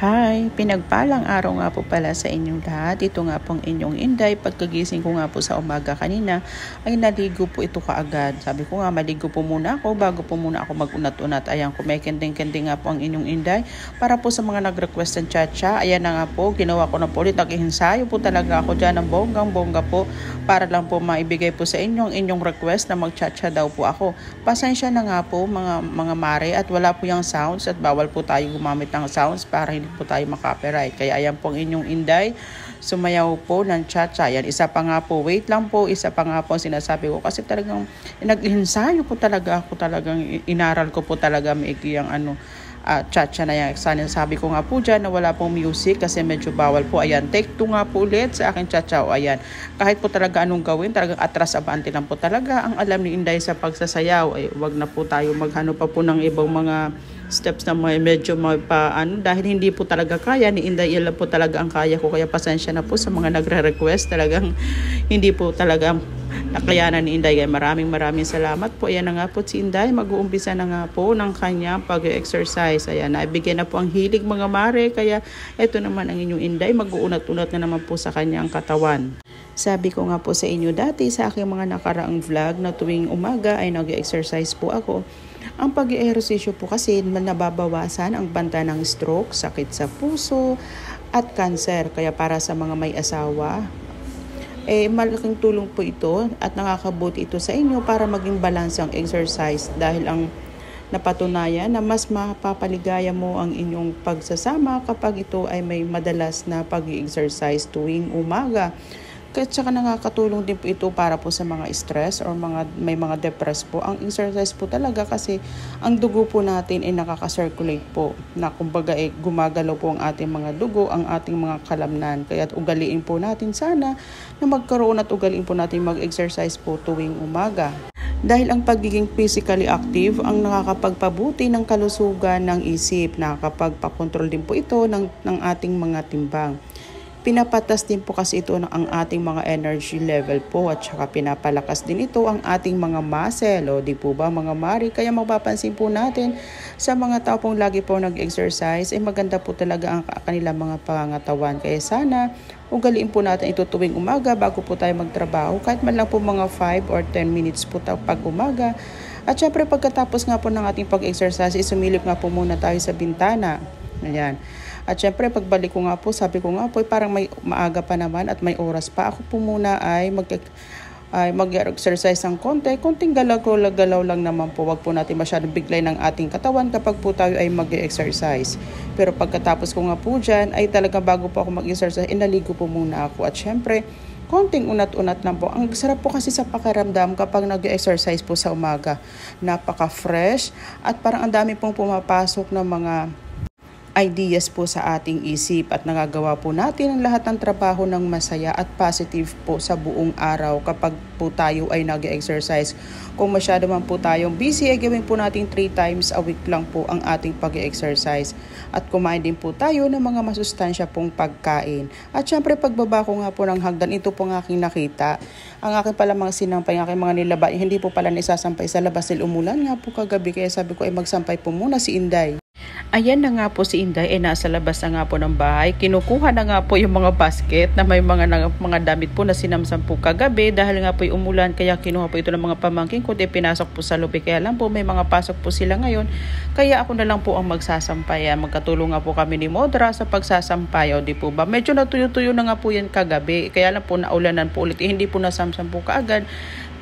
Hi, pinagpalang araw nga po pala sa inyong lahat. Ito nga pong inyong Inday. Pagkagising ko nga po sa umaga kanina ay naligo po ito kaagad. Sabi ko nga maligo po muna ako bago po muna ako mag-unat-unat. Ayan, kumekending-kending nga po ang inyong Inday. Para po sa mga nag-request ng chacha, ayan na nga po, ginawa ko na po ulit. Nag-ihinsayo po talaga ako dyan ng bonggang-bongga po para lang po maibigay po sa inyong request na mag-chacha daw po ako. Pasensya na nga po mga mare at wala po yung sounds at bawal po tayo gumamit ng sounds para hindi po tayo makapiright. Kaya ayan po ang inyong Inday, sumayaw po ng cha-cha. Yan, isa pa nga po, wait lang po, isa pa nga po sinasabi ko kasi talagang nag-ensayo po talaga ako, talagang inaral ko po talaga maigi ang cha-cha na yan. Sana sabi ko nga po dyan na wala pong music kasi medyo bawal po. Ayan, take 2 nga po ulit sa aking cha-cha. O ayan, kahit po talaga anong gawin, talagang atras abante lang po talaga ang alam ni Inday sa pagsasayaw. Ay, wag na po tayo maghano pa po ng ibang mga steps na medyo dahil hindi po talaga kaya ni Inday, ilan po talaga ang kaya ko, kaya pasensya na po sa mga nagre-request, talagang hindi po talaga nakayanan ni Inday. Kaya maraming salamat po. Ayan na nga po si Inday, mag-uumpisa na nga po ng kanyang pag-exercise. Ayan, naibigyan na po ang hilig mga mare, kaya eto naman ang inyong Inday, mag-uunat-unat na naman po sa kanyang katawan. Sabi ko nga po sa inyo dati sa aking mga nakaraang vlog na tuwing umaga ay nag-exercise po ako. Ang pag-ehersisyo po kasi nababawasan ang banta ng stroke, sakit sa puso at cancer. Kaya para sa mga may asawa, malaking tulong po ito at nakakabuti ito sa inyo para maging balance ang exercise dahil ang napatunayan na mas mapapaligaya mo ang inyong pagsasama kapag ito ay may madalas na pag-exercise tuwing umaga. At saka nakakatulong din po ito para po sa mga stress or may mga depressed po. Ang exercise po talaga kasi ang dugo po natin ay nakaka-circulate po. Na kumbaga gumagalaw po ang ating mga dugo, ang ating mga kalamnan. Kaya ugaliin po natin sana na magkaroon at ugaliin po natin mag-exercise po tuwing umaga. Dahil ang pagiging physically active ang nakakapagpabuti ng kalusugan ng isip, nakakapagpakontrol din po ito ng ating mga timbang. Pinapatas din po kasi ito ang ating mga energy level po at saka pinapalakas din ito ang ating mga muscle. O di po ba mga mari? Kaya mapapansin po natin sa mga tao pong lagi po nag-exercise, maganda po talaga ang kanilang mga pangangatawan. Kaya sana ugaliin po natin ito tuwing umaga bago po tayo magtrabaho. Kahit man lang po mga 5 or 10 minutes po pag umaga. At syempre pagkatapos nga po ng ating pag-exercise, sumilip nga po muna tayo sa bintana. Ayan. At syempre pagbalik ko nga po, sabi ko nga po parang may maaga pa naman at may oras pa. Ako po muna ay mag-exercise ng konting galaw lang naman po. Wag po natin masyadong biglay ng ating katawan kapag po tayo ay mag-exercise. Pero pagkatapos ko nga po dyan ay talaga bago po ako mag-exercise, inaligo po muna ako. At syempre konting unat-unat lang po. Ang sarap po kasi sa pakiramdam kapag nag-exercise po sa umaga. Napaka-fresh at parang ang dami pong pumapasok na mga ideas po sa ating isip at nagagawa po natin ang lahat ng trabaho ng masaya at positive po sa buong araw kapag po tayo ay nag-exercise. Kung masyado man po tayong busy, ay gawin po natin 3 times a week lang po ang ating pag-exercise. At kumain din po tayo ng mga masustansya pong pagkain. At syempre pagbaba ko nga po ng hagdan, ito po ang aking nakita. Ang aking pala mga sinampay, ang aking mga nilaba, hindi po pala nisasampay sa labas dahil umulan nga po kagabi. Kaya sabi ko ay magsampay po muna si Inday. Ayan na nga po si Inday, nasa labas na nga po ng bahay. Kinukuha na nga po yung mga basket na may mga damit po na sinamsam po kagabi dahil nga po yung umulan. Kaya kinuha po ito ng mga pamangkin ko, pinasok po sa loob. Kaya lang po may mga pasok po sila ngayon. Kaya ako na lang po ang magsasampay. Magkatulong nga po kami ni Modra sa pagsasampay. O di po ba? Medyo natuyo-tuyo na nga po yan kagabi. Kaya lang po naulanan po ulit. Hindi po nasamsam po kaagad.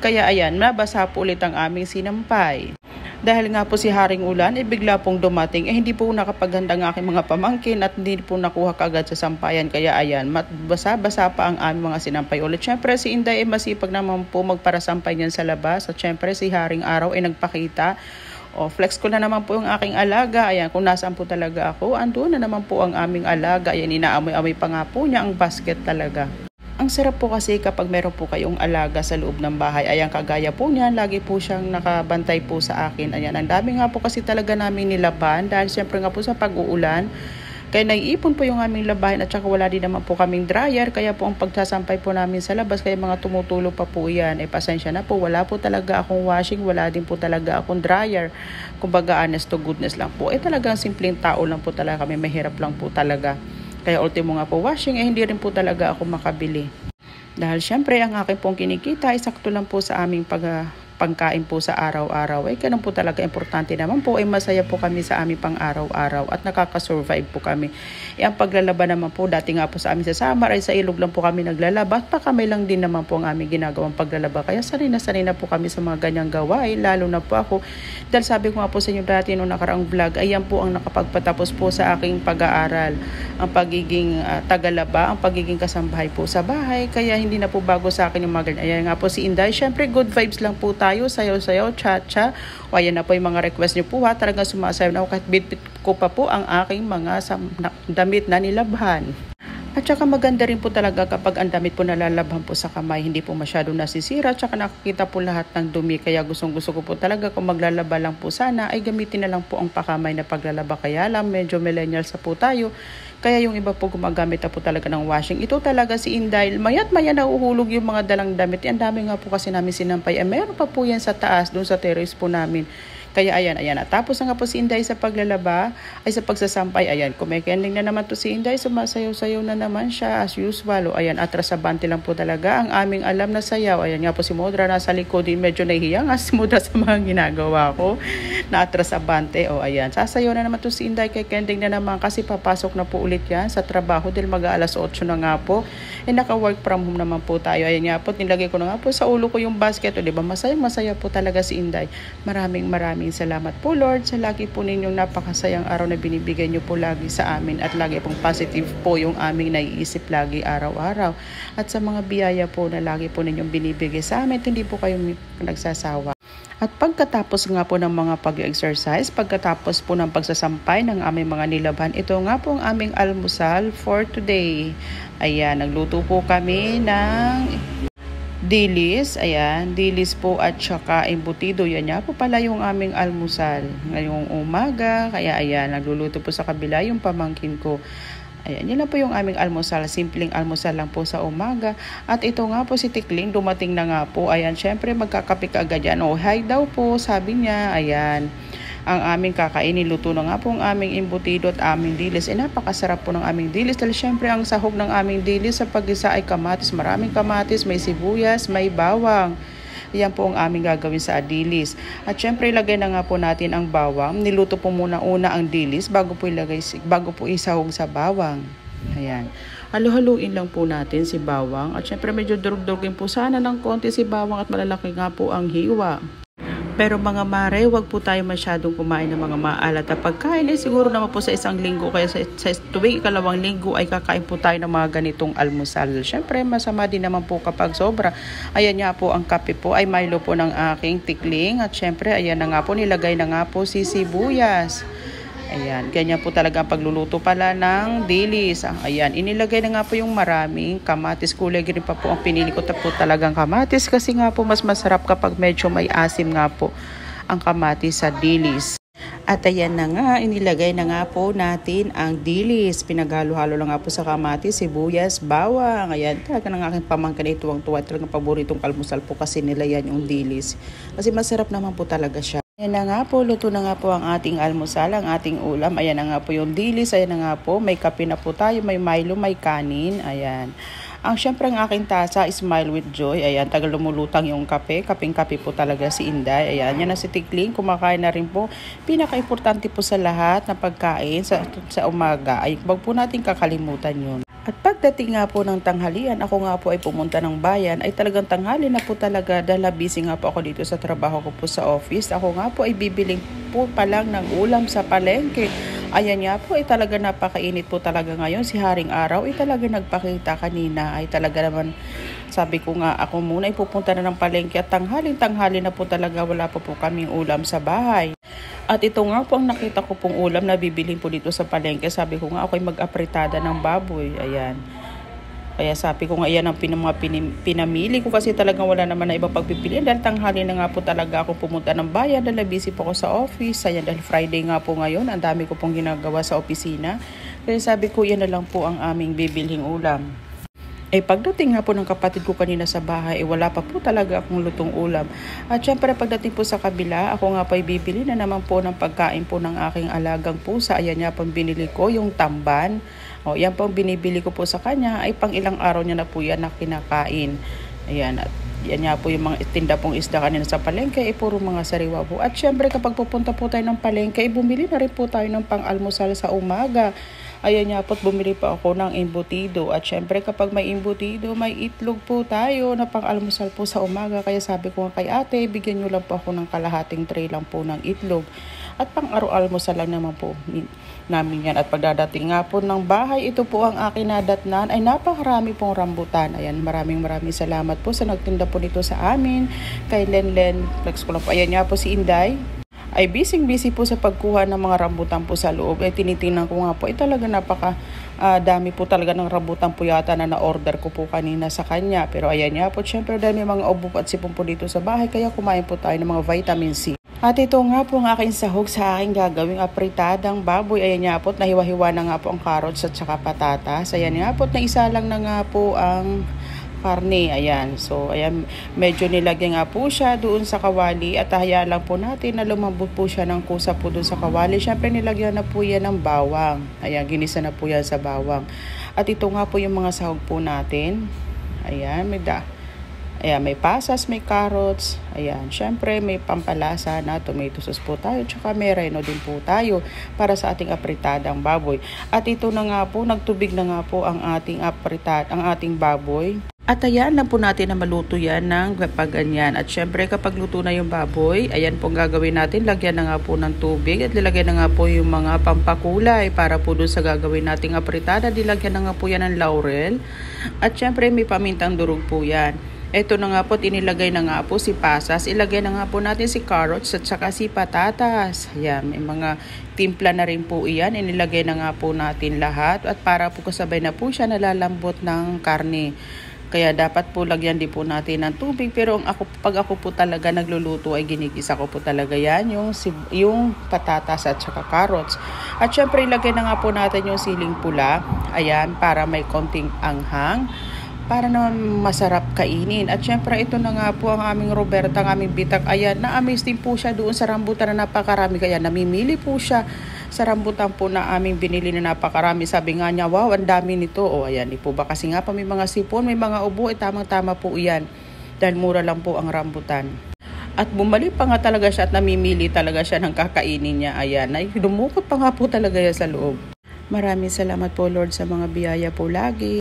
Kaya ayan, nabasa po ulit ang aming sinampay. Dahil nga po si Haring Ulan, bigla pong dumating. Hindi po nakapaganda ng aking mga pamangkin at hindi po nakuha kagad sa sampayan. Kaya ayan, basa-basa pa ang aming mga sinampay ulit. Siyempre si Inday masipag naman po magparasampay niyan sa labas. At siyempre si Haring Araw nagpakita. Flex ko na naman po yung aking alaga. Ayan, kung nasaan po talaga ako, andun na naman po ang aming alaga. Ayan, inaamoy-amoy pa nga po niya ang basket talaga. Ang sarap po kasi kapag meron po kayong alaga sa loob ng bahay. Ayan, kagaya po niyan, lagi po siyang nakabantay po sa akin. Ayan, ang dami nga po kasi talaga namin nilaban dahil siyempre nga po sa pag-uulan, Kaya naiipon po yung aming labahin at saka wala din naman po kaming dryer. Kaya po ang pagsasampay po namin sa labas, kaya mga tumutulo pa po yan. Pasensya na po, wala po talaga akong washing, wala din po talaga akong dryer. Kumbaga honest to goodness lang po. Talagang simpleng tao lang po talaga kami, mahirap lang po talaga. Kaya ultimo nga po washing, hindi rin po talaga ako makabili. Dahil syempre ang akin pong kinikita ay sakto lang po sa aming pangkain po sa araw-araw. Ganun po talaga importante naman po. Masaya po kami sa aming pang araw-araw at nakaka-survive po kami. Ang paglalaba naman po, dati nga po sa amin sa summer ay sa ilog lang po kami naglalaba at pakamay lang din naman po ang aming ginagawang paglalaba. Kaya sanay na po kami sa mga ganyang gawain, lalo na po ako. Dahil sabi ko nga po sa inyo dati nung nakaraang vlog, ayan po ang nakapagpatapos po sa aking pag-aaral. Ang pagiging tagalaba, ang pagiging kasambahay po sa bahay. Kaya hindi na po bago sa akin yung mga ganyan. Ayan nga po si Inday, syempre good vibes lang po tayo, sayaw-sayaw, cha-cha. O ayan na po yung mga request niyo po ha. Talagang sumasayaw na ako kahit bit ko pa po ang aking mga damit na nilabhan. At saka maganda rin po talaga kapag ang damit po nalalabhan po sa kamay, hindi po masyado nasisira, at saka nakikita po lahat ng dumi. Kaya gustong-gusto ko po talaga kung maglalaba lang po sana, ay gamitin na lang po ang pakamay na paglalaba. Kaya lang, medyo millennials po tayo. Kaya yung iba po gumagamit na po talaga ng washing. Ito talaga si Inday, maya't maya nauhulog yung mga dalang damit. Ang dami nga po kasi namin sinampay. Meron pa po yan sa taas, doon sa terrace po namin. Kaya ayan. At tapos nga po si Inday sa paglalaba, ay sa pagsasampay. Ayan, kumekending na naman to si Inday. Sumasayaw-sayaw na naman siya as usual. O ayan, atrasabante lang po talaga ang aming alam na sayaw. Ayan nga po si Modra nasa likod din. Medyo nahihiya nga si Modra sa mga ginagawa ko na atrasabante. O ayan, sasayaw na naman to si Inday. Kekending na naman kasi papasok na po ulit yan sa trabaho dahil mag-aalas 8 na nga po. Naka-work from home naman po tayo. Ayan nga po, nilagay ko na nga po sa ulo ko yung basket. O diba, masaya po talaga si Inday. Maraming salamat po Lord sa lagi po ninyong napakasayang araw na binibigay niyo po lagi sa amin, at lagi pong positive po yung aming naiisip lagi araw-araw, at sa mga biyaya po na lagi po ninyong binibigay sa amin, hindi po kayo nagsasawa. At pagkatapos nga po ng mga pag-exercise, pagkatapos po ng pagsasampay ng aming mga nilabhan, ito nga po ang aming almusal for today. Ayan, nagluto po kami ng dilis, ayan, dilis po at saka embutido. Yan nga po pala yung aming almusal ngayong umaga. Kaya ayan, nagluluto po sa kabila yung pamangkin ko. Ayan, yun lang po yung aming almusal. Simpleng almusal lang po sa umaga. At ito nga po si Tikling, dumating na nga po. Ayan, syempre magkakape ka agad yan. Oh, hi daw po, sabi niya. Ayan, ang aming kakainin. Luto na nga po ang aming embutido at aming dilis. Napakasarap po ng aming dilis dahil syempre ang sahog ng aming dilis sa pag-isa ay kamatis. Maraming kamatis, may sibuyas, may bawang. Yan po ang aming gagawin sa dilis. At syempre ilagay na nga po natin ang bawang. Niluto po muna ang dilis bago po isahog sa bawang. Ayan. Halo-haluin lang po natin si bawang. At syempre medyo durug-durugin po sana ng konti si bawang at malalaki nga po ang hiwa. Pero mga mare, wag po tayo masyadong kumain ng mga maalat na pagkain. Siguro naman po sa isang linggo, kaya sa tuwing ikalawang linggo ay kakain po tayo ng mga ganitong almusal. Siyempre, masama din naman po kapag sobra. Ayan nga po, ang kape po ay Milo po ng aking Tikling. At siyempre, ayan na nga po, nilagay na nga po si sibuyas. Ayan, ganyan po talaga ang pagluluto pala ng dilis. Ayan, inilagay na nga po yung maraming kamatis. Kulay green pa po ang pinili ko po talagang kamatis. Kasi nga po mas masarap kapag medyo may asim nga po ang kamatis sa dilis. At ayan na nga, inilagay na nga po natin ang dilis. Pinaghalo-halo lang nga po sa kamatis, sibuyas, bawang. Ayan, talaga ng aking pamangkin ay tuwang-tuwa. Talagang paboritong almusal po kasi nila yan yung dilis. Kasi masarap naman po talaga siya. Ayan na nga po, luto na nga po ang ating almusal, ang ating ulam. Ayan na nga po yung dilis, ayan na nga po, may kape na po tayo, may Milo, may kanin, ayan. Syempre ang aking tasa is Smile with Joy, ayan, tagal lumulutang yung kape, kaping-kape po talaga si Inday, ayan, yan na si Tikling, kumakain na rin po. Pinaka-importante po sa lahat na pagkain sa umaga, ay wag po natin kakalimutan yun. At pagdating nga po ng tanghalian, ako nga po ay pumunta ng bayan, ay talagang tanghali na po talaga dahil busy nga po ako dito sa trabaho ko po sa office. Ako nga po ay bibiling po pa lang ng ulam sa palengke. Ayan nga po ay talaga napakainit po talaga ngayon. Si Haring Araw ay talaga nagpakita kanina, ay talaga naman sabi ko nga ako muna ay pupunta na ng palengke at tanghali na po talaga wala po kaming ulam sa bahay. At ito nga po ang nakita ko pong ulam na bibilhin po dito sa palengke. Sabi ko nga ako ay mag-apritada ng baboy. Ayan. Kaya sabi ko nga yan ang pinamili ko kasi talagang wala naman na ibang pagpipilian. Dahil tanghali na nga po talaga ako pumunta ng bayan dahil busy po ako sa office. Ayan, dahil Friday nga po ngayon. Ang dami ko pong ginagawa sa opisina. Kaya sabi ko, yan na lang po ang aming bibilhing ulam. Pagdating nga po ng kapatid ko kanina sa bahay, wala pa po talaga akong lutong ulam. At syempre pagdating po sa kabila, ako nga po ay bibili na naman po ng pagkain po ng aking alagang pusa. Ayan nga po binili ko, yung tamban. Yan po binibili ko po sa kanya, ay pang ilang araw niya na po yan na kinakain. Ayan, at yan nga po yung mga tinda pong isda kanina sa palengke, puro mga sariwa po. At syempre kapag pupunta po tayo ng palengke, bumili na rin po tayo ng pang-almusal sa umaga. Ayan nga po, bumili pa ako ng embutido. At syempre kapag may embutido, may itlog po tayo na pang-almusal po sa umaga. Kaya sabi ko kay ate, bigyan nyo lang po ako ng kalahating tray lang po ng itlog. At pang-almusal lang naman po namin yan. At pagdadating nga po ng bahay, ito po ang akin nadatnan. Ay napakarami pong rambutan. Ayan, maraming salamat po sa nagtinda po nito sa amin. Kay Lenlen, flex ko lang po. Ayan nga po si Inday. Ay busy po sa pagkuha ng mga rambutan po sa loob. Tinitingnan ko nga po, talaga dami po talaga ng rambutan po yata na na-order ko po kanina sa kanya. Pero ayan nga po, syempre dami mga ubo at sipon po dito sa bahay, kaya kumain po tayo ng mga vitamin C. At ito nga po ang aking sahog sa aking gagawing apritadang baboy. Ayan nga po, nahiwa-hiwa na nga po ang carrots at saka patatas. Ayan nga po, naisa lang na nga po ang karne. Ayan, so ayan, medyo nilagyan nga po siya doon sa kawali at hayaan lang po natin na lumambot po siya ng kusa po doon sa kawali. Syempre nilagyan na po yan ng bawang. Ayan, ginisa na po yan sa bawang. At ito nga po yung mga sahog po natin. Ayan, ayan, may pasas, may carrots. Ayan, syempre may pampalasa na tomato sauce po tayo. Tsaka may reno din po tayo para sa ating apritadang baboy. At ito na nga po, nagtubig na nga po ang ating ating baboy. At ayan lang po natin na maluto yan ng ganyan. At syempre kapag luto na yung baboy, ayan po gagawin natin. Lagyan na nga po ng tubig at lilagyan na nga po yung mga pampakulay para po doon sa gagawin nating apritada. Dilagyan na nga po yan ng laurel. At syempre may pamintang durog po yan. Ito na nga po, inilagay na nga po si pasas. Ilagay na nga po natin si carrots at saka si patatas. Ayan, may mga timpla na rin po iyan. Inilagay na nga po natin lahat. At para po kasabay na po siya nalalambot ng karne. Kaya dapat po lagyan din po natin ng tubig. Pero pag ako po talaga nagluluto ay ginigisa ko po talaga yan. Yung patatas at saka carrots. At syempre ilagay na nga po natin yung siling pula. Ayan, para may konting anghang. Para naman masarap kainin. At syempre ito na nga po ang aming Roberta, ang aming bitak. Ayan, na-amaze din po siya doon sa rambutan na napakarami. Kaya namimili po siya sa rambutan po na aming binili na napakarami. Sabi nga niya, wow, ang dami nito. Ayan, po ba kasi nga pa may mga sipon, may mga ubo, tamang-tama po iyan. Dahil mura lang po ang rambutan. At bumalik pa nga talaga siya at namimili talaga siya ng kakainin niya. Ayan, ay dumukot pa nga po talaga yan sa loob. Maraming salamat po Lord sa mga biyaya po lagi.